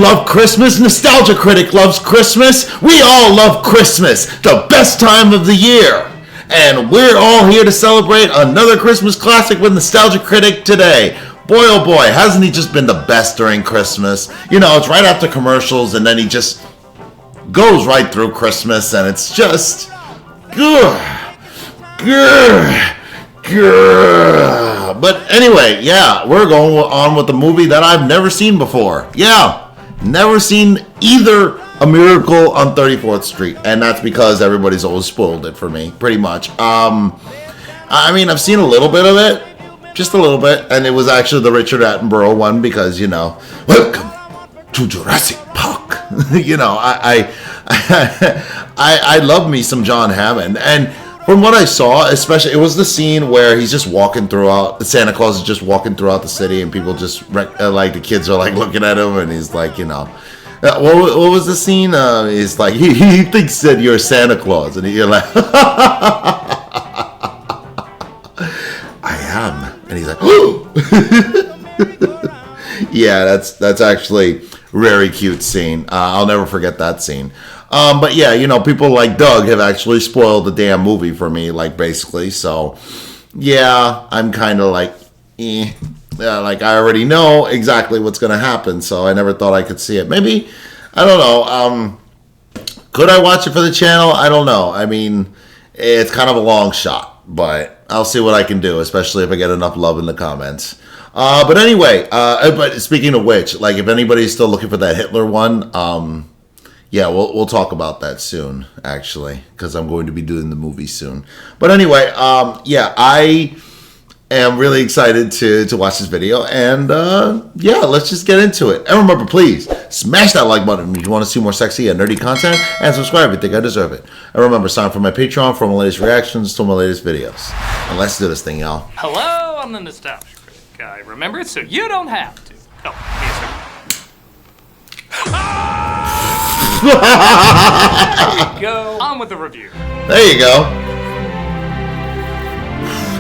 love Christmas. Nostalgia Critic loves Christmas. We all love Christmas, the best time of the year. And we're all here to celebrate another Christmas classic with Nostalgia Critic today. Boy, oh boy, hasn't he just been the best during Christmas? You know, it's right after commercials, and then he just goes right through Christmas, and it's just... But anyway, yeah, we're going on with the movie that I've never seen before. Yeah, never seen either A Miracle on 34th Street, and that's because everybody's always spoiled it for me, pretty much. I mean, I've seen a little bit of it, just a little bit, and it was actually the Richard Attenborough one because, you know, welcome to Jurassic Park. You know, I love me some John Hammond, and from what I saw, especially, it was the scene where he's just walking throughout, Santa Claus is just walking throughout the city, and people just, like, the kids are, like, looking at him, and he's like, you know, what was the scene? He's like, he thinks that you're Santa Claus, and you're like, I am, and he's like, oh! Yeah, that's actually a very cute scene. I'll never forget that scene. But yeah, you know, people like Doug have actually spoiled the damn movie for me, like, basically. So, yeah, I'm kind of like, like, I already know exactly what's going to happen, so I never thought I could see it. Maybe, I don't know, could I watch it for the channel? I don't know. I mean, it's kind of a long shot, but I'll see what I can do, especially if I get enough love in the comments. But anyway, but speaking of which, like, if anybody's still looking for that Hitler one, yeah, we'll talk about that soon, actually, because I'm going to be doing the movie soon. But anyway, yeah, I am really excited to watch this video, and yeah, let's just get into it. And remember, please, smash that like button if you want to see more sexy and nerdy content, and subscribe if you think I deserve it. And remember, sign up for my Patreon for my latest reactions to my latest videos. And let's do this thing, y'all. Hello, I'm the Nostalgia Critic. I remember it so you don't have to. Oh, yes, sir. There you go. On with the review. There you go.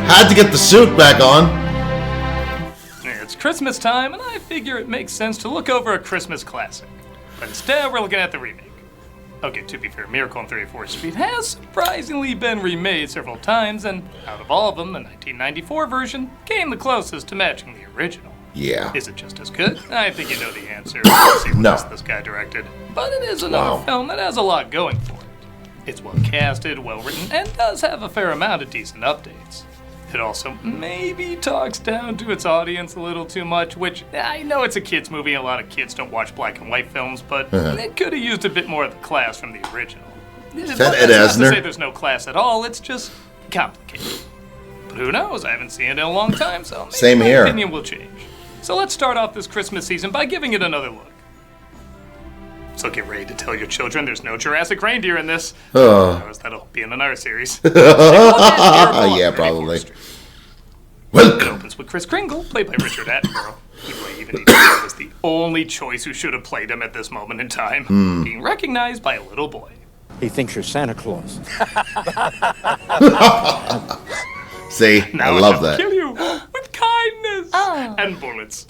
Had to get the suit back on. It's Christmas time, and I figure it makes sense to look over a Christmas classic. But instead, we're looking at the remake. Okay, to be fair, Miracle on 34th Street has surprisingly been remade several times, and out of all of them, the 1994 version came the closest to matching the original. Yeah. Is it just as good? I think you know the answer. Let's see what No. this guy directed. But it is another film that has a lot going for it. It's well casted, well written, and does have a fair amount of decent updates. It also maybe talks down to its audience a little too much, which I know it's a kids movie and a lot of kids don't watch black and white films, but it could have used a bit more of the class from the original. Is that Ed That's not to Asner? say there's no class at all, it's just complicated. But who knows, I haven't seen it in a long time, so maybe Same my here. opinion will change. So let's start off this Christmas season by giving it another look. So get ready to tell your children there's no Jurassic reindeer in this. That'll be in another series. Yeah, probably. It Welcome. opens with Kris Kringle, played by Richard Attenborough. Who I even need to say was the only choice who should have played him at this moment in time. Being recognized by a little boy. He thinks you're Santa Claus. See, Now I love shall that. kill you with kindness and bullets.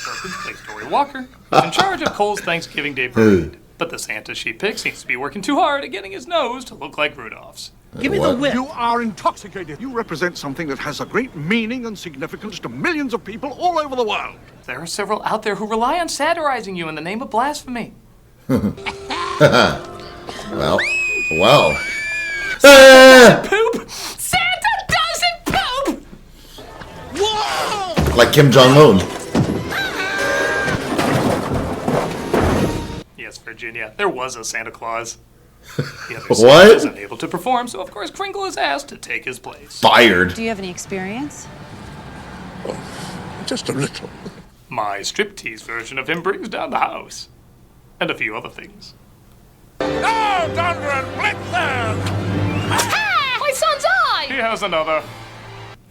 Perkins plays Dory Walker, who's in charge of Cole's Thanksgiving Day parade. But the Santa she picks seems to be working too hard at getting his nose to look like Rudolph's. Give me the whip. You are intoxicated. You represent something that has a great meaning and significance to millions of people all over the world. There are several out there who rely on satirizing you in the name of blasphemy. Well. Poop? Santa doesn't poop! Whoa! Like Kim Jong-un. Yes, Virginia, there was a Santa Claus. The other What? Santa is unable to perform, so of course Kringle is asked to take his place. Fired. Do you have any experience? Just a little. My striptease version of him brings down the house. And a few other things. No, Thunder and Blitzen! My son's eye! He has another.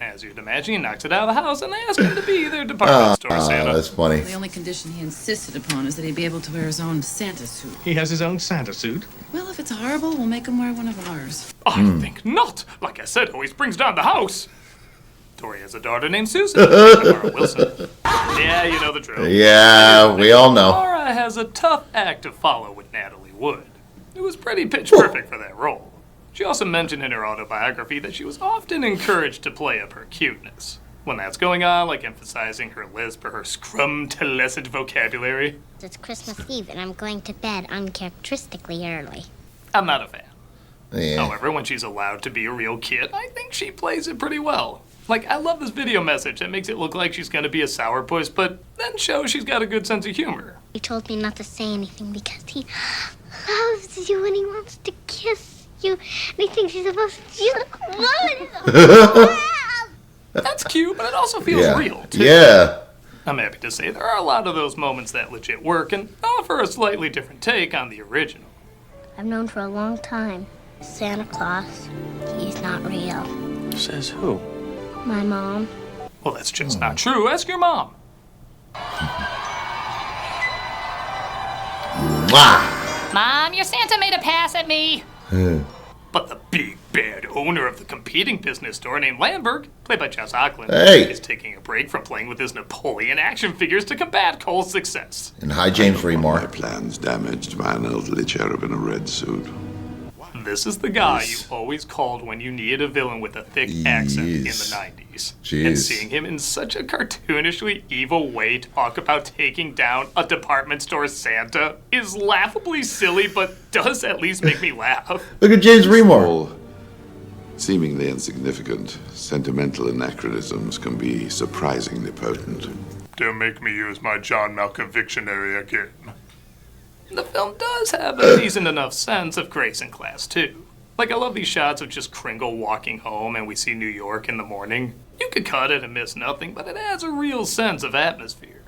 As you'd imagine, he knocks it out of the house and they ask him to be their department store Santa. That's funny. The only condition he insisted upon is that he be able to wear his own Santa suit. He has his own Santa suit. Well, if it's horrible, we'll make him wear one of ours. I think not. Like I said, always brings down the house. Tori has a daughter named Susan. Laura Wilson. Yeah, you know the drill. Yeah, we all know. Laura Santa has a tough act to follow with Natalie Wood, who was pretty pitch perfect for that role. She also mentioned in her autobiography that she was often encouraged to play up her cuteness. When that's going on, like emphasizing her lisp or her scrum-telescent vocabulary. It's Christmas Eve and I'm going to bed uncharacteristically early. I'm not a fan. Yeah. However, when she's allowed to be a real kid, I think she plays it pretty well. Like, I love this video message that makes it look like she's gonna be a sourpuss, but then shows she's got a good sense of humor. He told me not to say anything because he loves you and he wants to kiss you. And he thinks he's supposed to. That's cute, but it also feels real, too. Yeah. I'm happy to say there are a lot of those moments that legit work and offer a slightly different take on the original. I've known for a long time. Santa Claus, he's not real. Says who? My mom. Well, that's just not true. Ask your mom. Mwah. Mom, your Santa made a pass at me. But the big bad owner of the competing business store named Lamberg, played by Jess Auckland, Hey. is taking a break from playing with his Napoleon action figures to combat Cole's success. And hi, James My Remore. plans damaged by an elderly cherub in a red suit. This is the guy you always called when you needed a villain with a thick accent in the Yes. 90s. Jeez. And seeing him in such a cartoonishly evil way talk about taking down a department store Santa is laughably silly, but does at least make me laugh. Look at James Remore. All seemingly insignificant sentimental anachronisms can be surprisingly potent. Don't make me use my John Malkovictionary again. The film does have a decent enough sense of grace and class, too. Like, I love these shots of just Kringle walking home and we see New York in the morning. You could cut it and miss nothing, but it adds a real sense of atmosphere.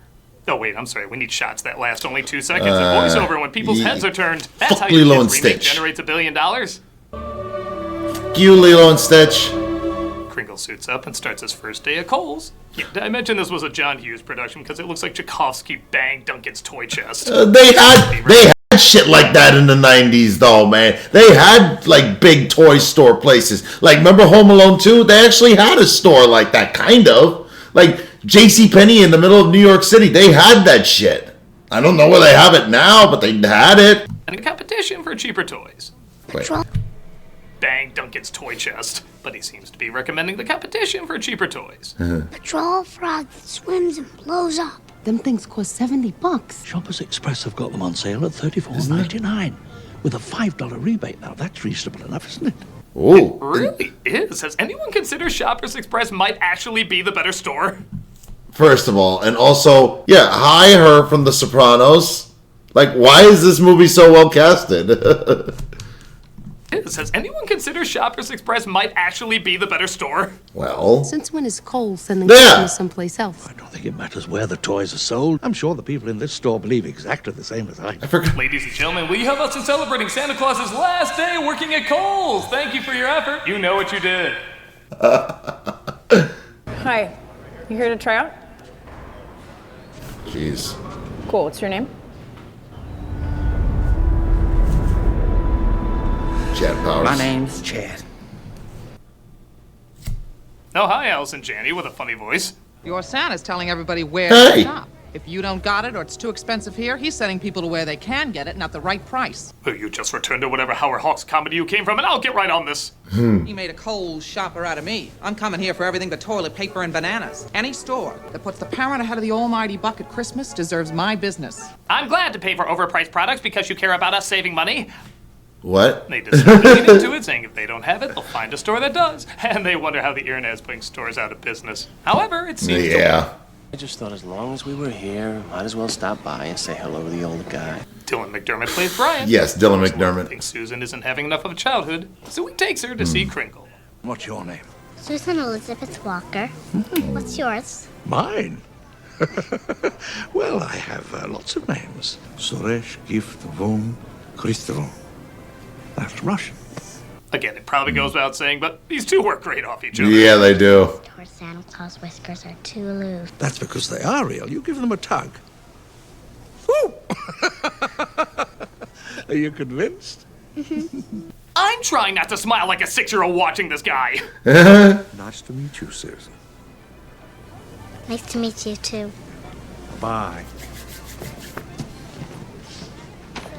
Oh, wait, I'm sorry. We need shots that last only 2 seconds and voiceover when people's heads are turned. That's how Lilo you and think remake Stitch. generates $1 billion. You, Lilo and Stitch. Kringle suits up and starts his first day at Kohl's. Yeah, I mentioned this was a John Hughes production because it looks like Tchaikovsky banged Duncan's toy chest. They had shit like that in the 90s, though, man. They had, like, big toy store places. Like, remember Home Alone 2? They actually had a store like that, kind of. Like, JCPenney in the middle of New York City, they had that shit. I don't know where they have it now, but they had it. And a competition for cheaper toys. Patrol. Bang Duncan's toy chest. But he seems to be recommending the competition for cheaper toys. Patrol frog that swims and blows up. Them things cost $70. Shoppers Express have got them on sale at $34.99 with a $5 rebate. Now that's reasonable enough, isn't it? Ooh. Really is. Has anyone considered Shoppers Express might actually be the better store? First of all, and also, yeah, hi her from The Sopranos. Like, why is this movie so well casted? Has anyone considered Shoppers Express might actually be the better store? Well, Since when is Cole sending Yeah. Christmas someplace else? I don't think it matters where the toys are sold. I'm sure the people in this store believe exactly the same as I do. I forgot. Ladies and gentlemen, will you help us in celebrating Santa Claus's last day working at Kohl's? Thank you for your effort. You know what you did. Hi, you here to try out? Jeez. Cool, what's your name? Chad Powers. My name's Chad. Oh, hi, Allison Janney with a funny voice. Your Santa's telling everybody where Hey. to shop. If you don't got it or it's too expensive here, he's sending people to where they can get it and at the right price. Oh, you just returned to whatever Howard Hawks comedy you came from, and I'll get right on this. He made a Kohl's shopper out of me. I'm coming here for everything but toilet paper and bananas. Any store that puts the parent ahead of the almighty buck at Christmas deserves my business. I'm glad to pay for overpriced products because you care about us saving money. What? They decided to get into it, saying if they don't have it, they'll find a store that does. And they wonder how the internet is putting stores out of business. However, it seems to Yeah. I just thought as long as we were here, might as well stop by and say hello to the old guy. Dylan McDermott plays Brian. Yes, Dylan Of course, Lauren McDermott. thinks Susan isn't having enough of a childhood, so he takes her to see Kringle. What's your name? Susan Elizabeth Walker. What's yours? Mine. Well, I have lots of names. Suresh, Gift, Von, Christopher. That's Russian. Again, it probably goes without saying, but these two work great off each other. Yeah, they do. Your Santa Claus whiskers are too aloof. That's because they are real. You give them a tug. Woo! Are you convinced? I'm trying not to smile like a 6-year-old watching this guy. Nice to meet you, Susan. Nice to meet you too. Bye.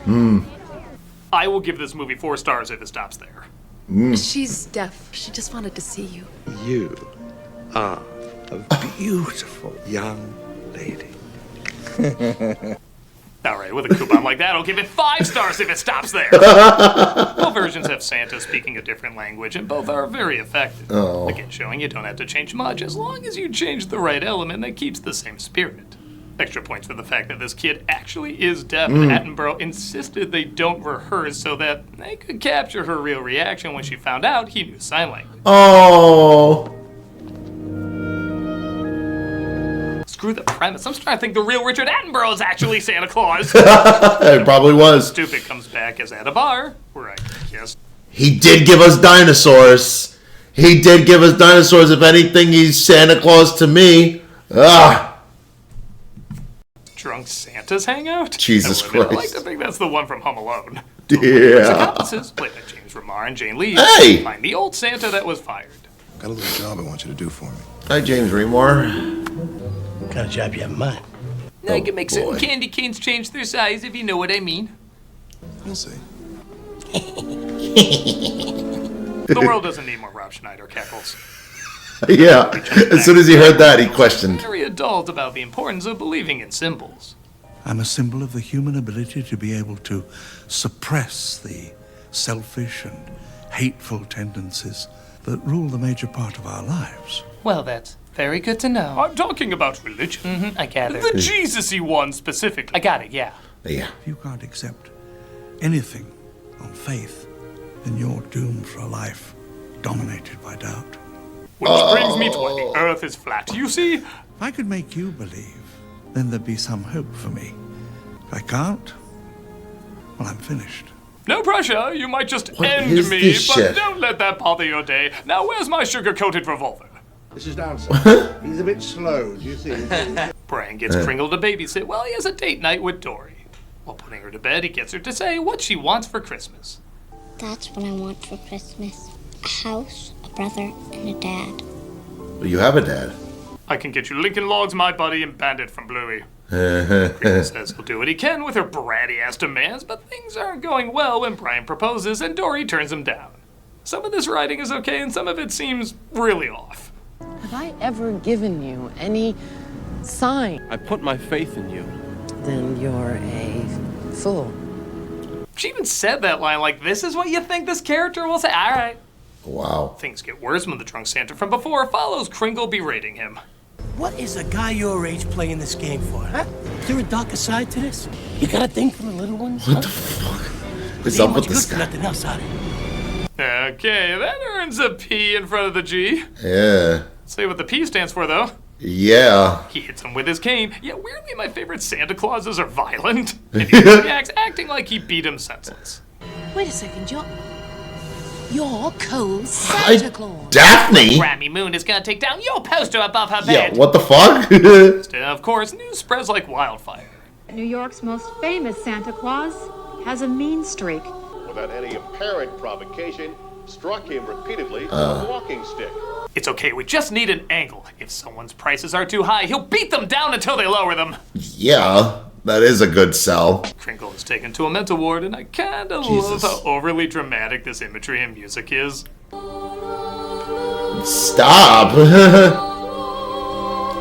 I will give this movie 4 stars if it stops there. She's deaf. She just wanted to see you. You are a beautiful young lady. Alright, with a coupon like that, I'll give it 5 stars if it stops there. Both versions have Santa speaking a different language, and both are very effective. Again, showing you don't have to change much as long as you change the right element that keeps the same spirit. Extra points for the fact that this kid actually is deaf, and Attenborough insisted they don't rehearse so that they could capture her real reaction when she found out he knew sign language. Oh. Screw the premise. I'm starting to think the real Richard Attenborough is actually Santa Claus. It probably was. Stupid comes back as at a bar, where I guess He did give us dinosaurs. He did give us dinosaurs. If anything, he's Santa Claus to me. Ah. Drunk Santa's hangout? Jesus I like Christ. to think that's the one from Home Alone. Yeah. Accomplices, played by James Remar and Jane Lee, Hey! find the old Santa that was fired. Got a little job I want you to do for me. Hi, James Remore. What kind of job you have in mind? I can make certain candy canes change their size, if you know what I mean. You'll see. The world doesn't need more Rob Schneider cackles. Yeah. As soon as he heard that, he questioned. Very adult about the importance of believing in symbols. I'm a symbol of the human ability to be able to suppress the selfish and hateful tendencies that rule the major part of our lives. Well, that's very good to know. I'm talking about religion. I gather. The Jesus-y one specifically. I got it, yeah. Yeah. If you can't accept anything on faith, then you're doomed for a life dominated by doubt. Which brings me to why the earth is flat. You see? If I could make you believe, then there'd be some hope for me. If I can't, well, I'm finished. No pressure. You might just What end is me, this but shit? don't let that bother your day. Now, where's my sugar-coated revolver? This is down, sir. He's a bit slow, do you think? Brian gets Kringle to babysit while he has a date night with Dory. While putting her to bed, he gets her to say what she wants for Christmas. That's what I want for Christmas. A house, a brother, and a dad. Well, you have a dad. I can get you Lincoln Logs, my buddy, and Bandit from Bluey. Kringle says he'll do what he can with her bratty-ass demands, but things aren't going well when Brian proposes and Dory turns him down. Some of this writing is okay, and some of it seems really off. Have I ever given you any sign? I put my faith in you. Then you're a fool. She even said that line like, this is what you think this character will say? All right. Wow. Things get worse when the drunk Santa from before follows Kringle berating him. What is a guy your age playing this game for, huh? Is there a darker side to this? You got a thing for the little ones? What the fuck is up with this guy? Nothing else, are they? Okay, that earns a P in front of the G. Yeah. Say what the P stands for, though. Yeah. He hits him with his cane, yet weirdly my favorite Santa Clauses are violent. And he reacts acting like he beat him senseless. Wait a second, you're Cole's Santa Claus. Daphne? Grammy Moon is gonna take down your poster above her Yeah, bed. what the fuck? And of course, news spreads like wildfire. New York's most famous Santa Claus has a mean streak. Without any apparent provocation, struck him repeatedly with a walking stick. It's okay, we just need an angle. If someone's prices are too high, he'll beat them down until they lower them. Yeah, that is a good sell. Kringle is taken to a mental ward, and I kinda love how overly dramatic this imagery and music is. Stop.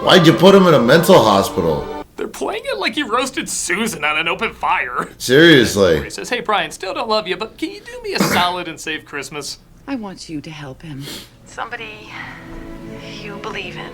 Why'd you put him in a mental hospital? They're playing it like he roasted Susan on an open fire. Seriously. He says, hey, Brian, still don't love you, but can you do me a solid and save Christmas? I want you to help him. Somebody you believe in.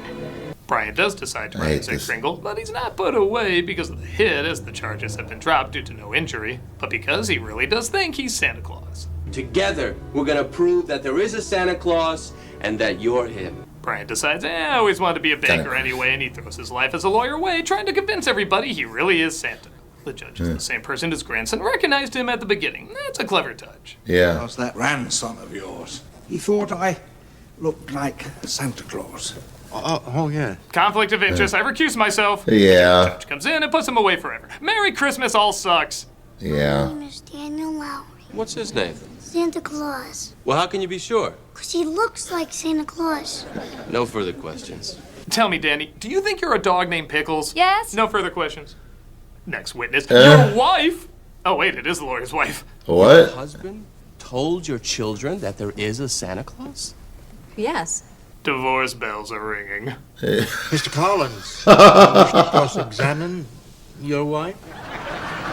Brian does decide to save Kringle, but he's not put away because of the hit, as the charges have been dropped due to no injury, but because he really does think he's Santa Claus. Together, we're gonna prove that there is a Santa Claus and that you're him. Brian decides, I always wanted to be a banker anyway, and he throws his life as a lawyer away, trying to convince everybody he really is Santa. The judge is the same person his grandson recognized him at the beginning. That's a clever touch. Yeah. How's that grandson of yours? He thought I looked like Santa Claus. Oh, yeah. Conflict of interest. I recuse myself. Yeah. The judge comes in and puts him away forever. Merry Christmas all sucks. Yeah. My name is Daniel Lowry. What's his name? Santa Claus. Well, how can you be sure? Because he looks like Santa Claus. No further questions. Tell me, Danny, do you think you're a dog named Pickles? Yes. No further questions. Next witness. Your wife? Oh, wait, it is the lawyer's wife. What? Your husband told your children that there is a Santa Claus? Yes. Divorce bells are ringing. Mr. Collins, you wish to cross-examine your wife?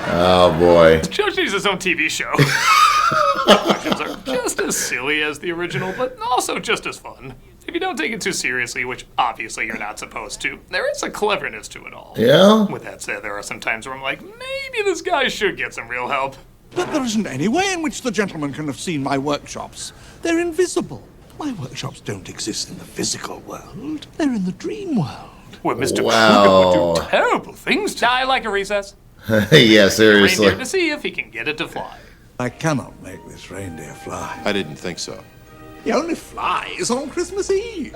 Oh, boy. The judge needs his own TV show. The questions are just as silly as the original, but also just as fun. If you don't take it too seriously, which obviously you're not supposed to, there is a cleverness to it all. Yeah? With that said, there are some times where I'm like, maybe this guy should get some real help. But there isn't any way in which the gentleman can have seen my workshops. They're invisible. My workshops don't exist in the physical world. They're in the dream world. Where Mr. Wow. Kruger would do terrible things to... I like a recess. Yeah, seriously. Reindeer to see if he can get it to fly. I cannot make this reindeer fly. I didn't think so. He only flies on Christmas Eve.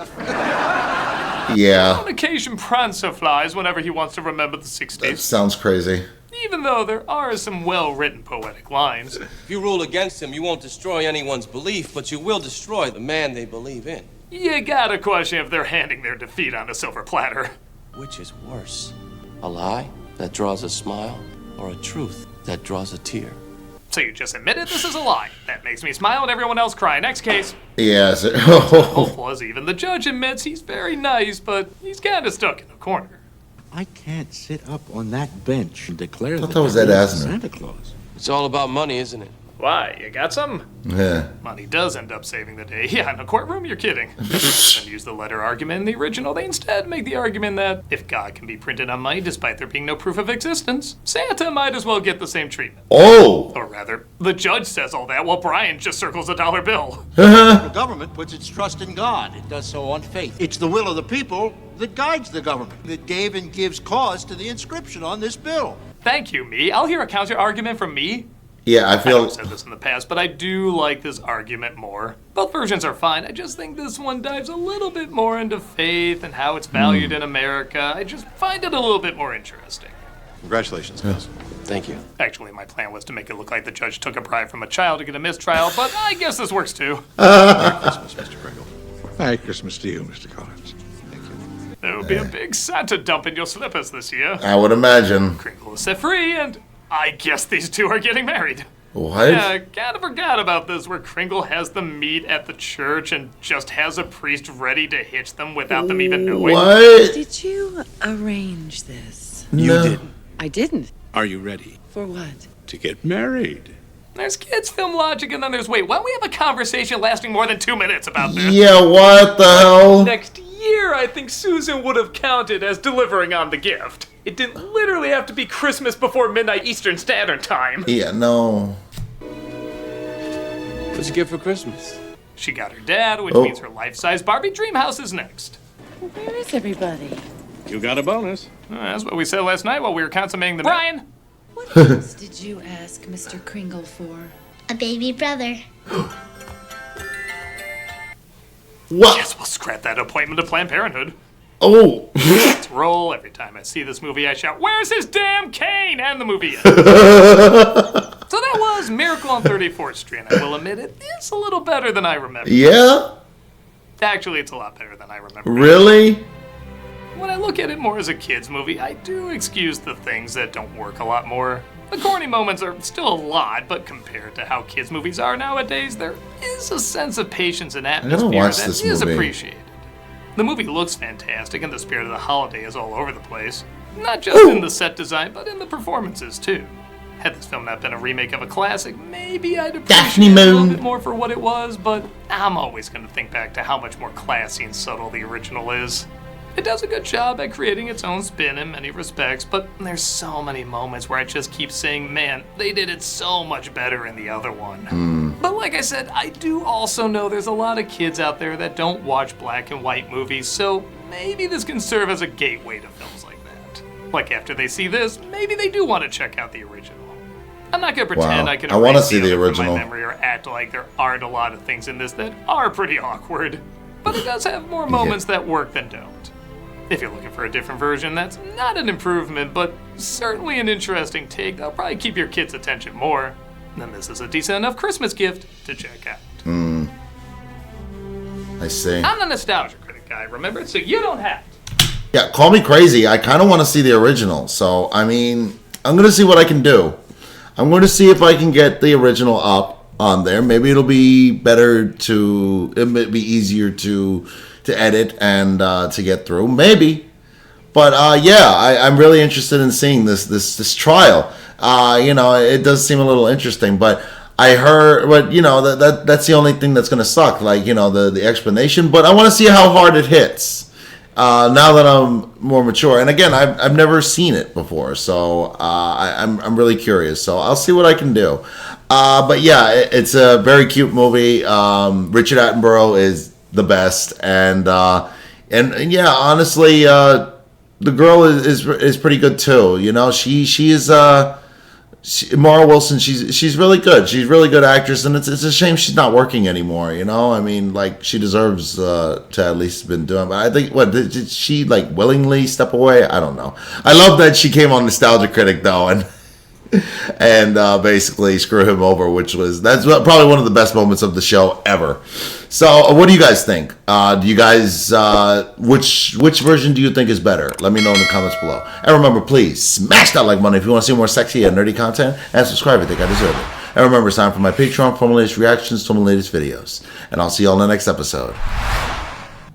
Yeah. On occasion, Prancer flies whenever he wants to remember the 60s. That sounds crazy. Even though there are some well-written poetic lines. If you rule against him, you won't destroy anyone's belief, but you will destroy the man they believe in. You gotta question if they're handing their defeat on a silver platter. Which is worse? A lie that draws a smile, or a truth that draws a tear? So you just admitted this is a lie. That makes me smile and everyone else cry. Next case. Yes. Hopeful as even the judge admits he's very nice, but he's kind of stuck in a corner. I can't sit up on that bench and declare I thought that was Ed Asner. Santa Claus. It's all about money, isn't it? Why, you got some? Yeah. Money does end up saving the day. Yeah, in a courtroom, you're kidding. And use the letter argument in the original. They instead make the argument that if God can be printed on money despite there being no proof of existence, Santa might as well get the same treatment. Oh! Or rather, the judge says all that while Brian just circles a dollar bill. The government puts its trust in God. It does so on faith. It's the will of the people that guides the government, that gave and gives cause to the inscription on this bill. Thank you, me. I'll hear a counter argument from me. Yeah, I feel... I've said this in the past, but I do like this argument more. Both versions are fine. I just think this one dives a little bit more into faith and how it's valued in America. I just find it a little bit more interesting. Congratulations, guys. Thank you. Actually, my plan was to make it look like the judge took a bribe from a child to get a mistrial, but I guess this works too. Merry Christmas, Mr. Kringle. Merry Christmas to you, Mr. Collins. There will be a big Santa dump in your slippers this year. I would imagine. Kringle is set free, and I guess these two are getting married. What? Yeah, kind of forgot about this, where Kringle has them meet at the church and just has a priest ready to hitch them without them even knowing. What? Did you arrange this? No. You didn't. I didn't. Are you ready For what? to get married? There's kids' film logic, and then there's, wait, why don't we have a conversation lasting more than 2 minutes about this? Yeah, what the hell? Next year, I think Susan would have counted as delivering on the gift. It didn't literally have to be Christmas before midnight Eastern Standard Time. Yeah, no. What'd you get for Christmas? She got her dad, which means her life-size Barbie dream house is next. Where is everybody? You got a bonus. That's what we said last night while we were consummating the... Brian! What else did you ask Mr. Kringle for? A baby brother. What? Yes, we'll scrap that appointment to Planned Parenthood. Oh. Let's roll. Every time I see this movie, I shout, "Where's his damn cane?" And the movie ends. So that was Miracle on 34th Street, and I will admit it is a little better than I remember. Yeah? Actually, it's a lot better than I remember. Really? When I look at it more as a kid's movie, I do excuse the things that don't work a lot more. The corny moments are still a lot, but compared to how kids' movies are nowadays, there is a sense of patience and atmosphere watch that this is movie. appreciated. The movie looks fantastic, and the spirit of the holiday is all over the place. Not just in the set design, but in the performances, too. Had this film not been a remake of a classic, maybe I'd appreciate it a little bit more for what it was, but I'm always going to think back to how much more classy and subtle the original is. It does a good job at creating its own spin in many respects, but there's so many moments where I just keep saying, man, they did it so much better in the other one. But like I said, I do also know there's a lot of kids out there that don't watch black and white movies, so maybe this can serve as a gateway to films like that. Like after they see this, maybe they do want to check out the original. I'm not going to pretend Wow. I can I wanna erase see the other from original. my memory or act like there aren't a lot of things in this that are pretty awkward. But it does have more moments that work than don't. If you're looking for a different version, that's not an improvement, but certainly an interesting take that'll probably keep your kids' attention more. Then this is a decent enough Christmas gift to check out. I see. I'm the nostalgia critic guy, remember? So you don't have to. Yeah, call me crazy. I kind of want to see the original. So, I mean, I'm going to see what I can do. I'm going to see if I can get the original up on there. Maybe it'll be better to, it'll be easier to edit and to get through. Maybe. But yeah, I'm really interested in seeing this trial. You know, it does seem a little interesting, but I heard, but you know, that's the only thing that's going to suck, like, you know, the explanation. But I want to see how hard it hits now that I'm more mature. And again, I've never seen it before, so I'm really curious. So I'll see what I can do. But yeah, it's a very cute movie. Richard Attenborough is the best, and yeah, honestly, the girl is pretty good too. You know, she is. Mara Wilson, she's really good. She's a really good actress, and it's a shame she's not working anymore. You know, I mean, like, she deserves to at least been doing. But I think, what did she like willingly step away? I don't know. I love that she came on Nostalgia Critic though, and basically screw him over, that's probably one of the best moments of the show ever. So, what do you guys think? Do you guys which version do you think is better? Let me know in the comments below. And remember, please smash that like button if you want to see more sexy and nerdy content, and subscribe if you think I deserve it. And remember, it's time for my Patreon for my latest reactions to my latest videos. And I'll see you all in the next episode.